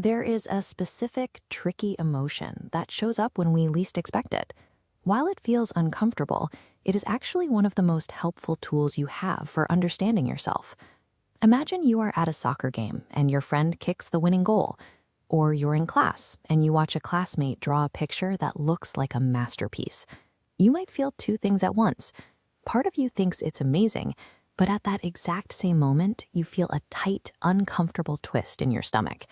There is a specific, tricky emotion that shows up when we least expect it. While it feels uncomfortable, it is actually one of the most helpful tools you have for understanding yourself. Imagine you are at a soccer game and your friend kicks the winning goal, or you're in class and you watch a classmate draw a picture that looks like a masterpiece. You might feel two things at once. Part of you thinks it's amazing, but at that exact same moment, you feel a tight, uncomfortable twist in your stomach.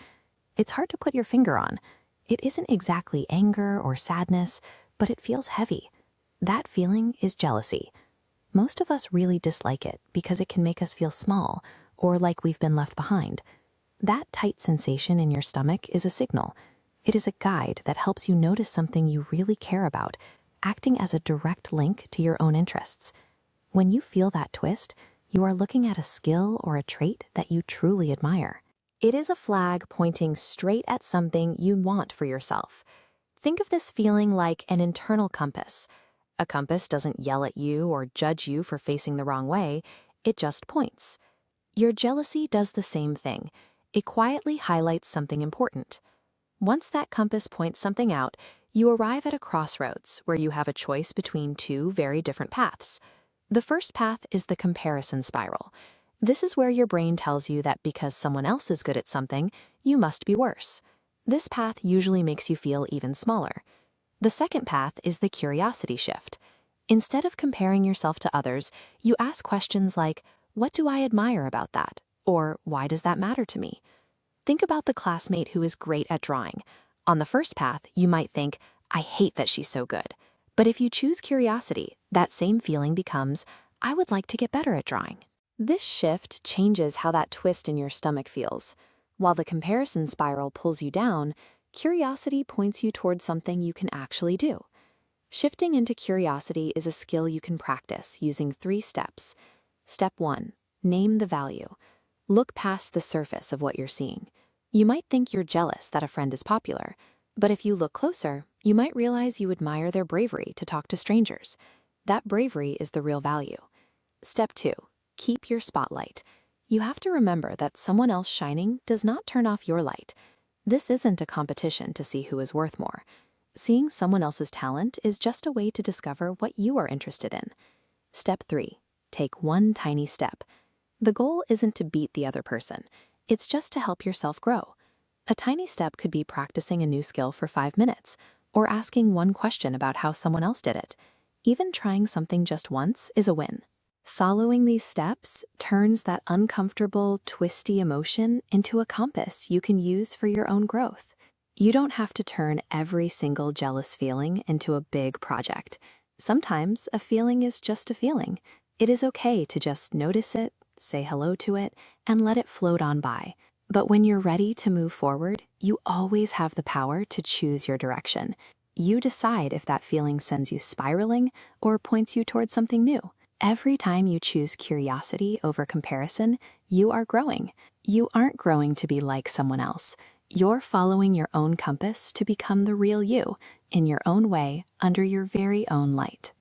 It's hard to put your finger on. It isn't exactly anger or sadness, but it feels heavy. That feeling is jealousy. Most of us really dislike it because it can make us feel small or like we've been left behind. That tight sensation in your stomach is a signal. It is a guide that helps you notice something you really care about, acting as a direct link to your own interests. When you feel that twist, you are looking at a skill or a trait that you truly admire. It is a flag pointing straight at something you want for yourself. Think of this feeling like an internal compass. A compass doesn't yell at you or judge you for facing the wrong way, it just points. Your jealousy does the same thing. It quietly highlights something important. Once that compass points something out, you arrive at a crossroads where you have a choice between two very different paths. The first path is the comparison spiral. This is where your brain tells you that because someone else is good at something, you must be worse. This path usually makes you feel even smaller. The second path is the curiosity shift. Instead of comparing yourself to others, you ask questions like, "What do I admire about that?" Or "Why does that matter to me?" Think about the classmate who is great at drawing. On the first path, you might think, "I hate that she's so good." But if you choose curiosity, that same feeling becomes, "I would like to get better at drawing." This shift changes how that twist in your stomach feels. While the comparison spiral pulls you down, curiosity points you towards something you can actually do. Shifting into curiosity is a skill you can practice using 3 steps. Step 1. Name the value. Look past the surface of what you're seeing. You might think you're jealous that a friend is popular, but if you look closer, you might realize you admire their bravery to talk to strangers. That bravery is the real value. Step 2. Keep your spotlight. You have to remember that someone else shining does not turn off your light. This isn't a competition to see who is worth more. Seeing someone else's talent is just a way to discover what you are interested in. Step 3. Take one tiny step. The goal isn't to beat the other person. It's just to help yourself grow. A tiny step could be practicing a new skill for 5 minutes, or asking one question about how someone else did it. Even trying something just once is a win. Following these steps turns that uncomfortable, twisty emotion into a compass you can use for your own growth. You don't have to turn every single jealous feeling into a big project. Sometimes a feeling is just a feeling. It is okay to just notice it, say hello to it, and let it float on by. But when you're ready to move forward, you always have the power to choose your direction. You decide if that feeling sends you spiraling or points you towards something new. Every time you choose curiosity over comparison, you are growing. You aren't growing to be like someone else. You're following your own compass to become the real you, in your own way, under your very own light.